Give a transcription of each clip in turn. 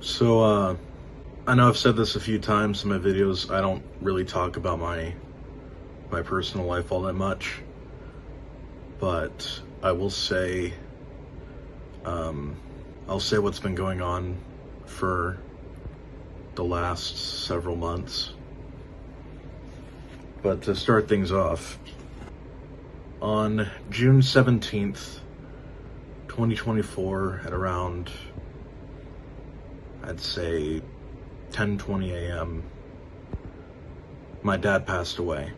I know I've said this a few times in my videos. I don't really talk about my personal life all that much, but I will say, I'll say what's been going on for the last several months. But to start things off, on June 17th, 2024, at around, I'd say, 10:20 a.m., my dad passed away.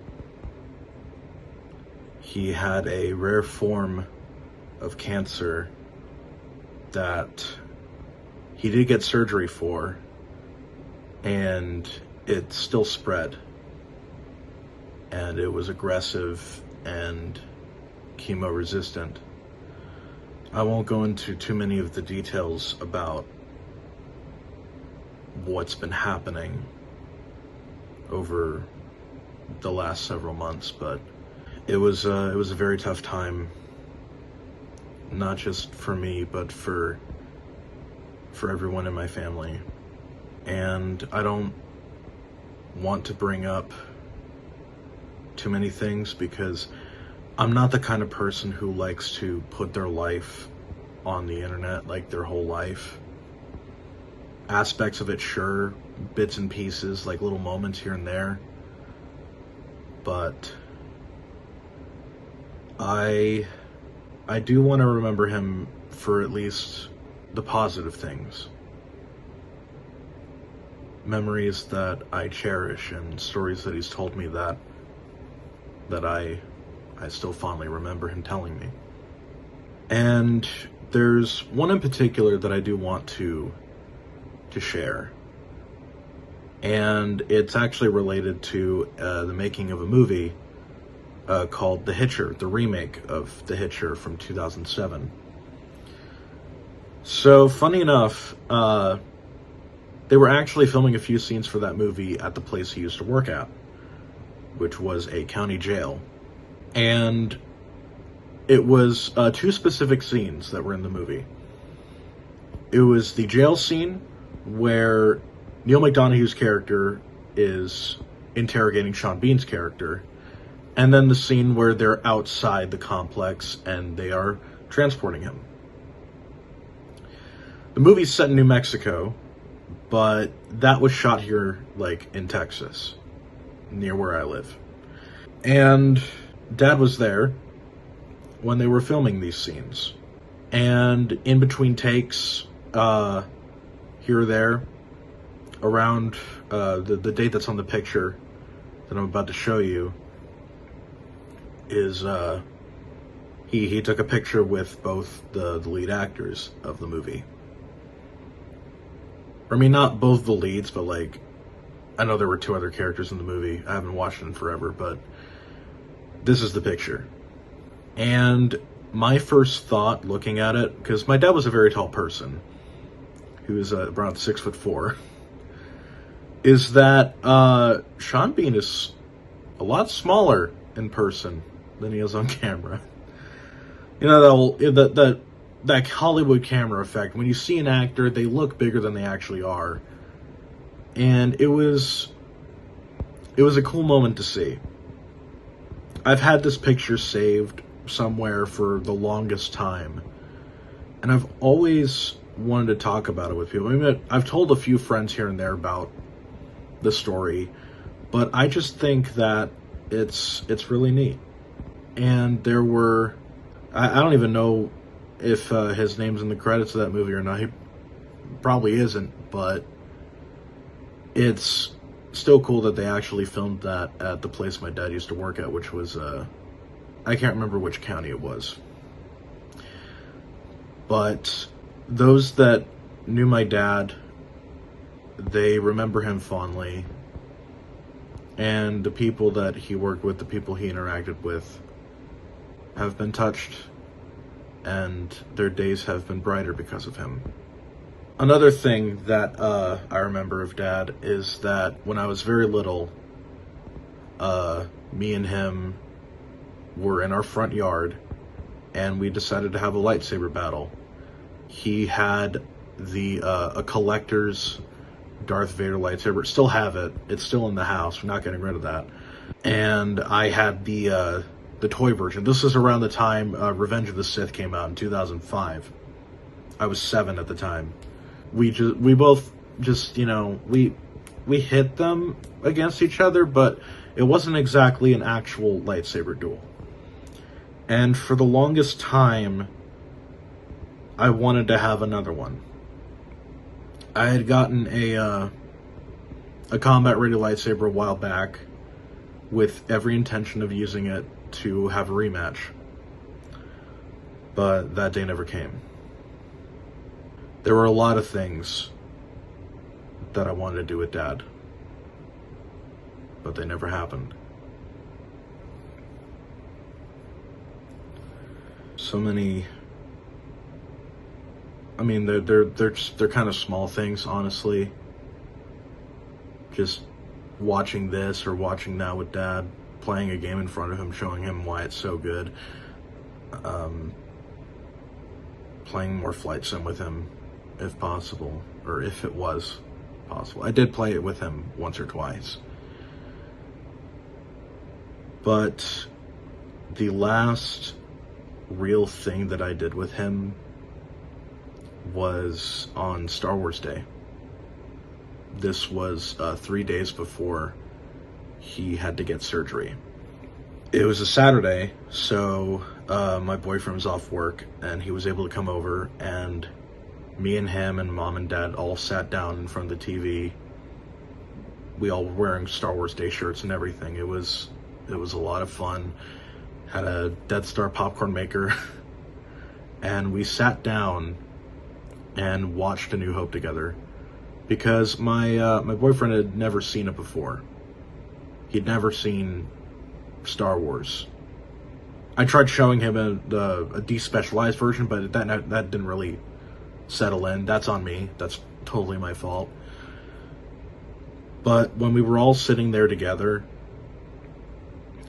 He had a rare form of cancer that he did get surgery for, and it still spread. And it was aggressive and chemo resistant. I won't go into too many of the details about what's been happening over the last several months, but it was a very tough time, not just for me, but for everyone in my family. And I don't want to bring up too many things because I'm not the kind of person who likes to put their life on the internet, like their whole life. Aspects of it, sure, bits and pieces, like little moments here and there, but I do want to remember him for at least the positive things. Memories that I cherish and stories that he's told me that I still fondly remember him telling me. And there's one in particular that I do want to share. And it's actually related to the making of a movie called The Hitcher, the remake of The Hitcher from 2007. So, funny enough, they were actually filming a few scenes for that movie at the place he used to work at, which was a county jail. And it was two specific scenes that were in the movie. It was the jail scene where Neil McDonoghue's character is interrogating Sean Bean's character, and then the scene where they're outside the complex and they are transporting him. The movie's set in New Mexico, but that was shot here, like, in Texas, near where I live. And Dad was there when they were filming these scenes. And in between takes, here or there, around the date that's on the picture that I'm about to show you, is he took a picture with both the lead actors of the movie. I mean, not both the leads, but like, I know there were two other characters in the movie. I haven't watched it in forever, but this is the picture. And my first thought looking at it, because my dad was a very tall person, he was around 6'4", is that Sean Bean is a lot smaller in person than he is on camera. You know, that Hollywood camera effect. When you see an actor, they look bigger than they actually are. And it was a cool moment to see. I've had this picture saved somewhere for the longest time, and I've always wanted to talk about it with people. I mean, I've told a few friends here and there about the story, but I just think that it's really neat. And there were, I don't even know if his name's in the credits of that movie or not. He probably isn't, but it's still cool that they actually filmed that at the place my dad used to work at, which was, I can't remember which county it was. But those that knew my dad, they remember him fondly. And the people that he worked with, the people he interacted with, have been touched, and their days have been brighter because of him. Another thing that I remember of Dad is that when I was very little, me and him were in our front yard, and we decided to have a lightsaber battle. He had a collector's Darth Vader lightsaber. Still have it. It's still in the house. We're not getting rid of that. And I had the toy version. This is around the time Revenge of the Sith came out in 2005. I was 7 at the time. We both just, you know, we hit them against each other, but it wasn't exactly an actual lightsaber duel. And for the longest time, I wanted to have another one. I had gotten a combat-ready lightsaber a while back with every intention of using it to have a rematch. But that day never came. There were a lot of things that I wanted to do with Dad, but they never happened. So many. I mean, they're kind of small things, honestly. Just watching this or watching Now with Dad, playing a game in front of him, showing him why it's so good. Playing more Flight Sim with him, if possible, or if it was possible. I did play it with him once or twice. But the last real thing that I did with him was on Star Wars Day. This was 3 days before he had to get surgery. It was a Saturday, so my boyfriend was off work, and he was able to come over, and me and him and Mom and Dad all sat down in front of the TV. We all were wearing Star Wars Day shirts and everything. It was a lot of fun. Had a Death Star popcorn maker, and we sat down and watched A New Hope together, because my boyfriend had never seen it before. He'd never seen Star Wars. I tried showing him a despecialized version, but that didn't really settle in. That's on me. That's totally my fault. But when we were all sitting there together,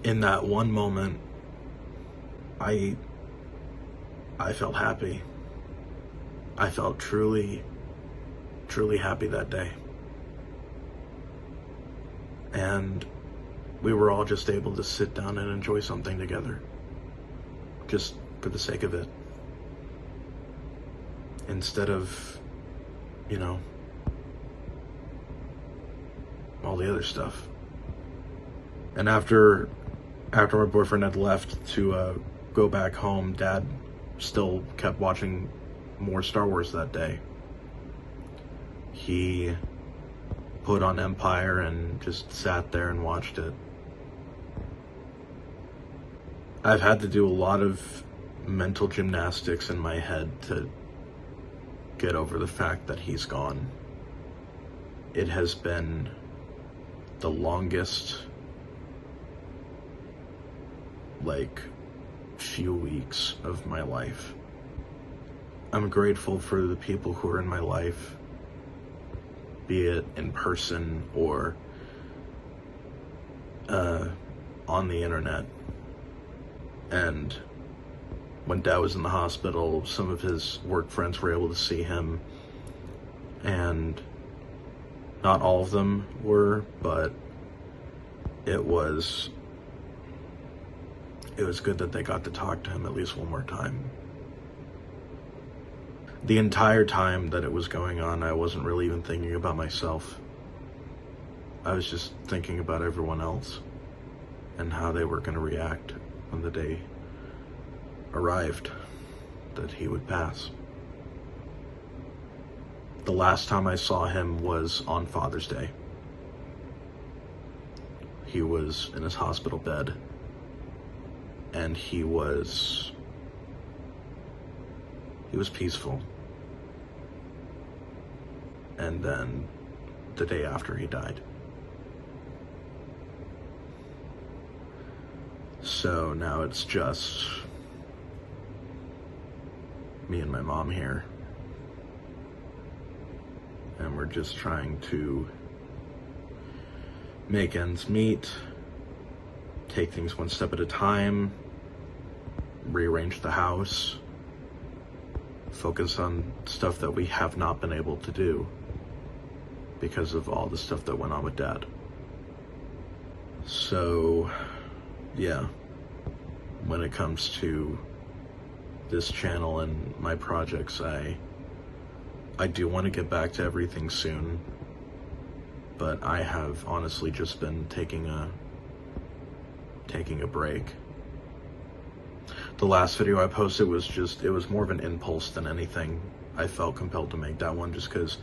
in that one moment, I felt happy. I felt truly, truly happy that day. And we were all just able to sit down and enjoy something together, just for the sake of it, instead of, you know, all the other stuff. And after my boyfriend had left to go back home, Dad still kept watching more Star Wars that day. He put on Empire and just sat there and watched it. I've had to do a lot of mental gymnastics in my head to get over the fact that he's gone. It has been the longest, few weeks of my life. I'm grateful for the people who are in my life, be it in person or on the internet. And when Dad was in the hospital, some of his work friends were able to see him, and not all of them were, but it was good that they got to talk to him at least one more time. The entire time that it was going on, I wasn't really even thinking about myself. I was just thinking about everyone else and how they were going to react when the day arrived that he would pass. The last time I saw him was on Father's Day. He was in his hospital bed, and he was peaceful. And then the day after, he died. So now it's just me and my mom here. And we're just trying to make ends meet, take things one step at a time, rearrange the house, focus on stuff that we have not been able to do because of all the stuff that went on with Dad. So, yeah, when it comes to this channel and my projects, I do want to get back to everything soon, but I have honestly just been taking a break. The last video I posted was it was more of an impulse than anything. I felt compelled to make that one just because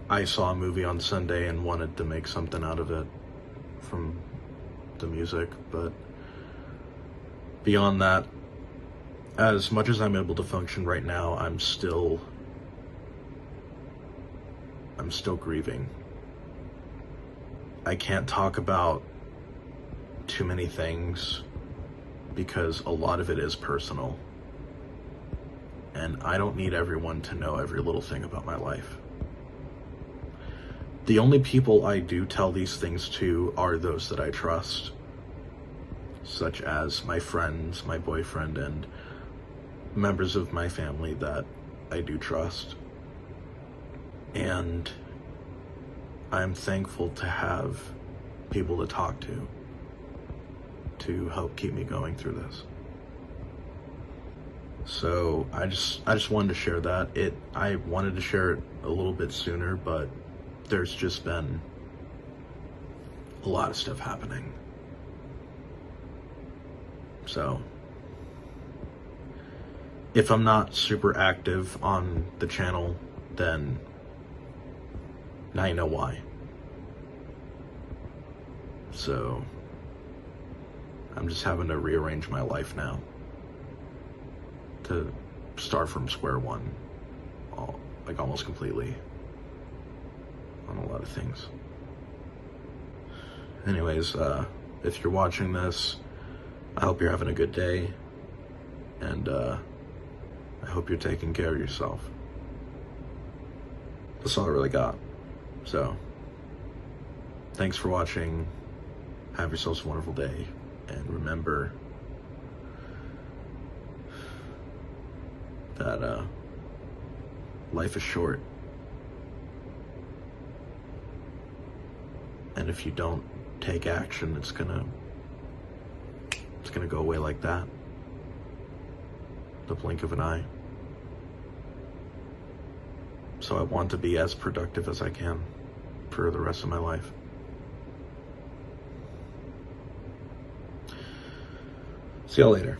I saw a movie on Sunday and wanted to make something out of it from the music. But beyond that, as much as I'm able to function right now, I'm still grieving. I can't talk about too many things because a lot of it is personal, and I don't need everyone to know every little thing about my life. The only people I do tell these things to are those that I trust, such as my friends, my boyfriend, and members of my family that I do trust. And I'm thankful to have people to talk to help keep me going through this. So I just wanted to share that. I wanted to share it a little bit sooner, but there's just been a lot of stuff happening. So if I'm not super active on the channel, then now you know why. So I'm just having to rearrange my life now to start from square one, like almost completely on a lot of things. Anyways, if you're watching this, I hope you're having a good day, and I hope you're taking care of yourself. That's all I really got. So, thanks for watching. Have yourselves a wonderful day. And remember that life is short. And if you don't take action, it's gonna go away like that. The blink of an eye. So I want to be as productive as I can for the rest of my life. See y'all later.